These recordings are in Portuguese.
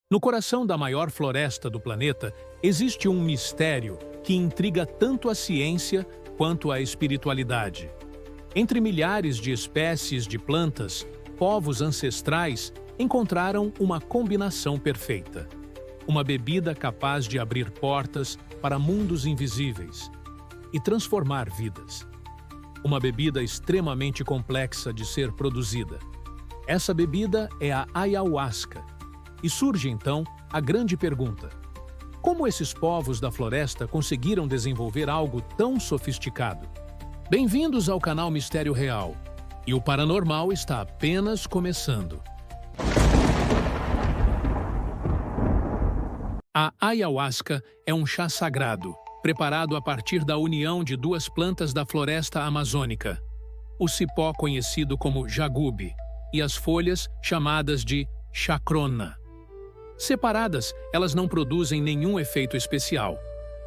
No coração da maior floresta do planeta, existe um mistério que intriga tanto a ciência quanto a espiritualidade. Entre milhares de espécies de plantas, povos ancestrais encontraram uma combinação perfeita. Uma bebida capaz de abrir portas para mundos invisíveis e transformar vidas. Uma bebida extremamente complexa de ser produzida. Essa bebida é a ayahuasca. E surge, então, a grande pergunta: como esses povos da floresta conseguiram desenvolver algo tão sofisticado? Bem-vindos ao canal Mistério Real. E o paranormal está apenas começando. A ayahuasca é um chá sagrado, preparado a partir da união de duas plantas da floresta amazônica. O cipó conhecido como jagube e as folhas chamadas de chacrona. Separadas, elas não produzem nenhum efeito especial,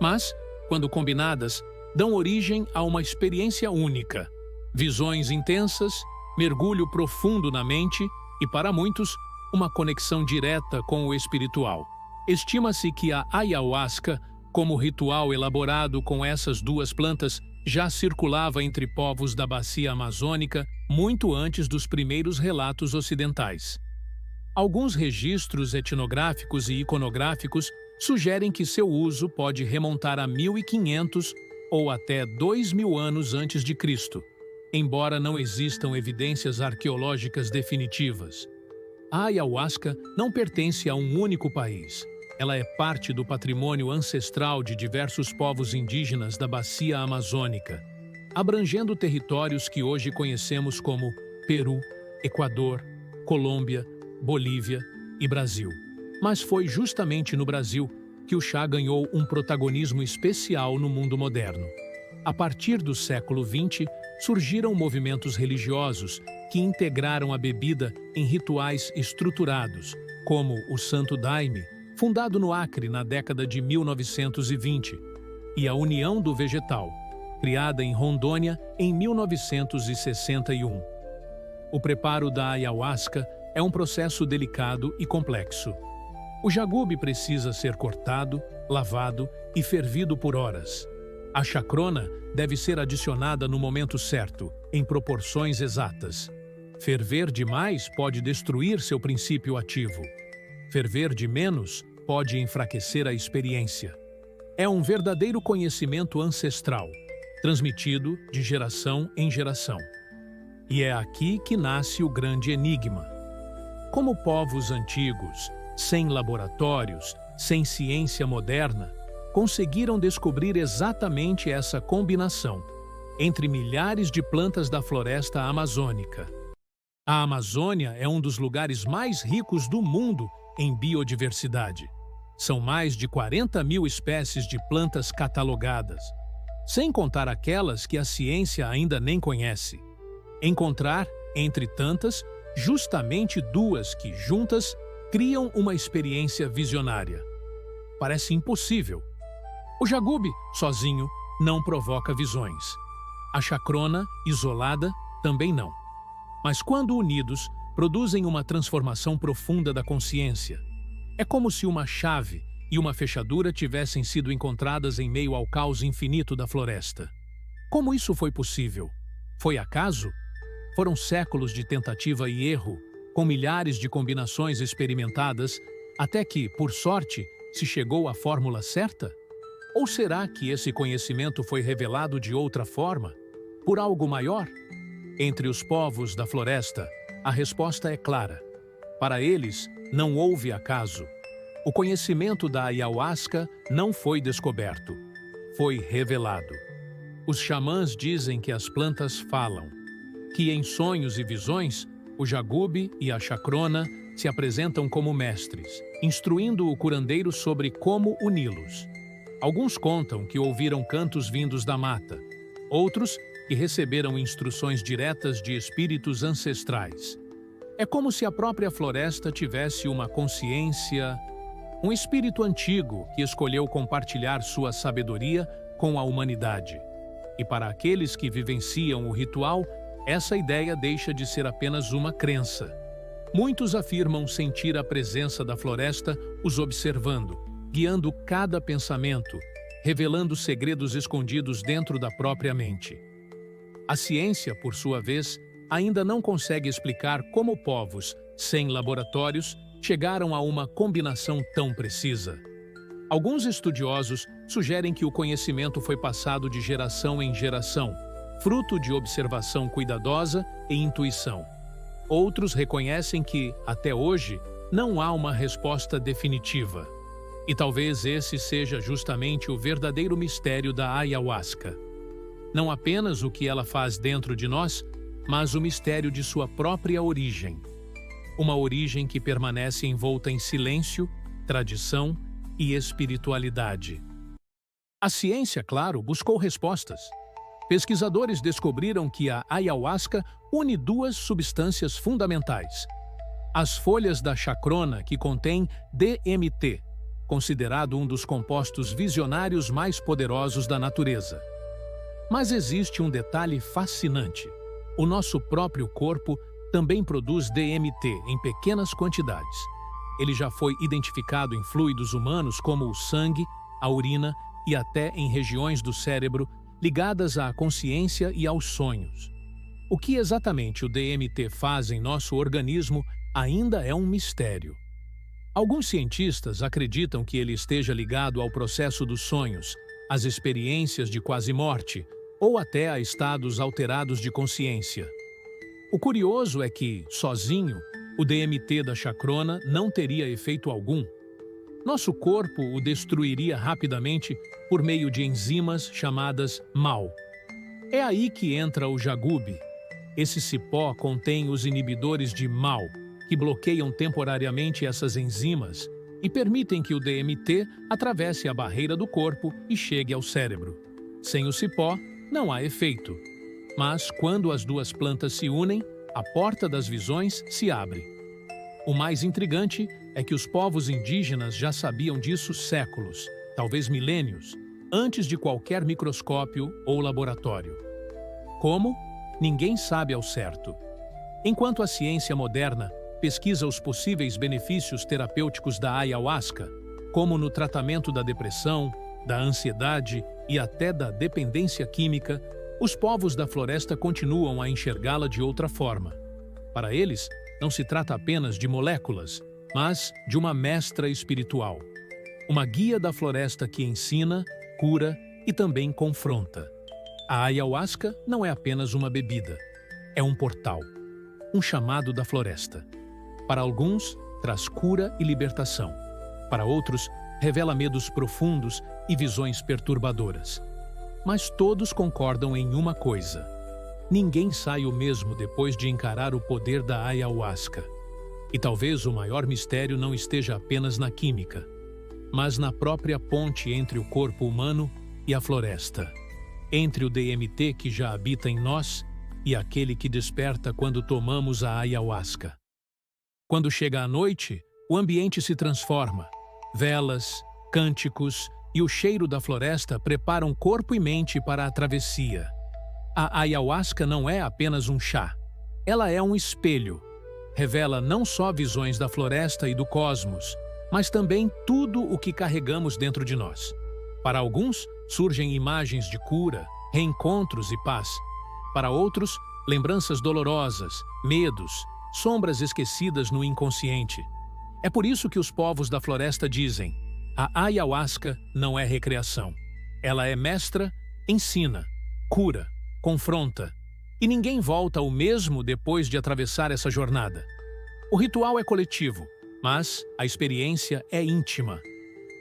mas, quando combinadas, dão origem a uma experiência única. Visões intensas, mergulho profundo na mente e, para muitos, uma conexão direta com o espiritual. Estima-se que a ayahuasca, como ritual elaborado com essas duas plantas, já circulava entre povos da bacia amazônica muito antes dos primeiros relatos ocidentais. Alguns registros etnográficos e iconográficos sugerem que seu uso pode remontar a 1500 ou até 2000 anos antes de Cristo, embora não existam evidências arqueológicas definitivas. A ayahuasca não pertence a um único país. Ela é parte do patrimônio ancestral de diversos povos indígenas da bacia amazônica, abrangendo territórios que hoje conhecemos como Peru, Equador, Colômbia, Bolívia e Brasil. Mas foi justamente no Brasil que o chá ganhou um protagonismo especial no mundo moderno. A partir do século XX, surgiram movimentos religiosos que integraram a bebida em rituais estruturados, como o Santo Daime, fundado no Acre na década de 1920, e a União do Vegetal, criada em Rondônia em 1961. O preparo da ayahuasca é um processo delicado e complexo. O jagube precisa ser cortado, lavado e fervido por horas. A chacrona deve ser adicionada no momento certo, em proporções exatas. Ferver demais pode destruir seu princípio ativo. Ferver de menos pode enfraquecer a experiência. É um verdadeiro conhecimento ancestral, transmitido de geração em geração. E é aqui que nasce o grande enigma. Como povos antigos, sem laboratórios, sem ciência moderna, conseguiram descobrir exatamente essa combinação entre milhares de plantas da floresta amazônica? A Amazônia é um dos lugares mais ricos do mundo em biodiversidade. São mais de 40.000 espécies de plantas catalogadas, sem contar aquelas que a ciência ainda nem conhece. Encontrar, entre tantas, justamente duas que, juntas, criam uma experiência visionária. Parece impossível. O jagube, sozinho, não provoca visões. A chacrona, isolada, também não. Mas quando unidos, produzem uma transformação profunda da consciência. É como se uma chave e uma fechadura tivessem sido encontradas em meio ao caos infinito da floresta. Como isso foi possível? Foi acaso? Foram séculos de tentativa e erro, com milhares de combinações experimentadas, até que, por sorte, se chegou à fórmula certa? Ou será que esse conhecimento foi revelado de outra forma, por algo maior? Entre os povos da floresta, a resposta é clara. Para eles, não houve acaso. O conhecimento da ayahuasca não foi descoberto, foi revelado. Os xamãs dizem que as plantas falam, que em sonhos e visões, o jagube e a chacrona se apresentam como mestres, instruindo o curandeiro sobre como uni-los. Alguns contam que ouviram cantos vindos da mata, outros que receberam instruções diretas de espíritos ancestrais. É como se a própria floresta tivesse uma consciência, um espírito antigo que escolheu compartilhar sua sabedoria com a humanidade. E para aqueles que vivenciam o ritual, essa ideia deixa de ser apenas uma crença. Muitos afirmam sentir a presença da floresta os observando, guiando cada pensamento, revelando segredos escondidos dentro da própria mente. A ciência, por sua vez, ainda não consegue explicar como povos, sem laboratórios, chegaram a uma combinação tão precisa. Alguns estudiosos sugerem que o conhecimento foi passado de geração em geração, fruto de observação cuidadosa e intuição. Outros reconhecem que, até hoje, não há uma resposta definitiva. E talvez esse seja justamente o verdadeiro mistério da ayahuasca. Não apenas o que ela faz dentro de nós, mas o mistério de sua própria origem. Uma origem que permanece envolta em silêncio, tradição e espiritualidade. A ciência, claro, buscou respostas. Pesquisadores descobriram que a ayahuasca une duas substâncias fundamentais. As folhas da chacrona, que contém DMT, considerado um dos compostos visionários mais poderosos da natureza. Mas existe um detalhe fascinante. O nosso próprio corpo também produz DMT em pequenas quantidades. Ele já foi identificado em fluidos humanos como o sangue, a urina e até em regiões do cérebro ligadas à consciência e aos sonhos. O que exatamente o DMT faz em nosso organismo ainda é um mistério. Alguns cientistas acreditam que ele esteja ligado ao processo dos sonhos, às experiências de quase-morte ou até a estados alterados de consciência. O curioso é que, sozinho, o DMT da chacrona não teria efeito algum. Nosso corpo o destruiria rapidamente por meio de enzimas chamadas MAO. É aí que entra o jagube. Esse cipó contém os inibidores de MAO, que bloqueiam temporariamente essas enzimas e permitem que o DMT atravesse a barreira do corpo e chegue ao cérebro. Sem o cipó, não há efeito. Mas, quando as duas plantas se unem, a porta das visões se abre. O mais intrigante é que os povos indígenas já sabiam disso séculos, talvez milênios, antes de qualquer microscópio ou laboratório. Como? Ninguém sabe ao certo. Enquanto a ciência moderna pesquisa os possíveis benefícios terapêuticos da ayahuasca, como no tratamento da depressão, da ansiedade e até da dependência química, os povos da floresta continuam a enxergá-la de outra forma. Para eles, não se trata apenas de moléculas, mas de uma mestra espiritual. Uma guia da floresta que ensina, cura e também confronta. A ayahuasca não é apenas uma bebida, é um portal, um chamado da floresta. Para alguns, traz cura e libertação. Para outros, revela medos profundos e visões perturbadoras. Mas todos concordam em uma coisa: ninguém sai o mesmo depois de encarar o poder da ayahuasca. E talvez o maior mistério não esteja apenas na química, mas na própria ponte entre o corpo humano e a floresta. Entre o DMT que já habita em nós e aquele que desperta quando tomamos a ayahuasca. Quando chega a noite, o ambiente se transforma. Velas, cânticos e o cheiro da floresta preparam corpo e mente para a travessia. A ayahuasca não é apenas um chá. Ela é um espelho. Revela não só visões da floresta e do cosmos, mas também tudo o que carregamos dentro de nós. Para alguns, surgem imagens de cura, reencontros e paz. Para outros, lembranças dolorosas, medos, sombras esquecidas no inconsciente. É por isso que os povos da floresta dizem: a ayahuasca não é recreação. Ela é mestra, ensina, cura, confronta. E ninguém volta o mesmo depois de atravessar essa jornada. O ritual é coletivo, mas a experiência é íntima.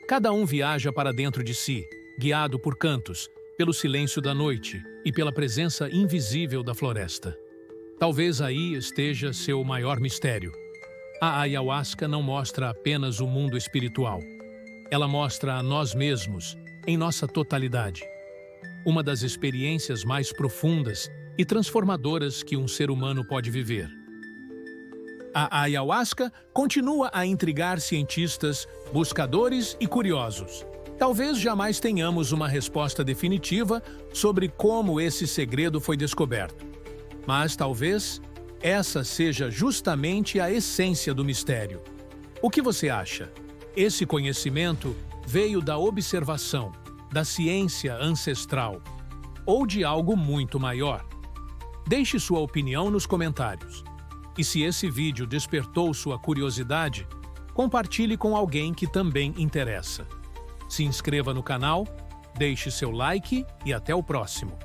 Cada um viaja para dentro de si, guiado por cantos, pelo silêncio da noite e pela presença invisível da floresta. Talvez aí esteja seu maior mistério. A ayahuasca não mostra apenas o mundo espiritual. Ela mostra a nós mesmos, em nossa totalidade. Uma das experiências mais profundas e transformadoras que um ser humano pode viver. A ayahuasca continua a intrigar cientistas, buscadores e curiosos. Talvez jamais tenhamos uma resposta definitiva sobre como esse segredo foi descoberto. Mas talvez essa seja justamente a essência do mistério. O que você acha? Esse conhecimento veio da observação, da ciência ancestral ou de algo muito maior? Deixe sua opinião nos comentários. E se esse vídeo despertou sua curiosidade, compartilhe com alguém que também interessa. Se inscreva no canal, deixe seu like e até o próximo.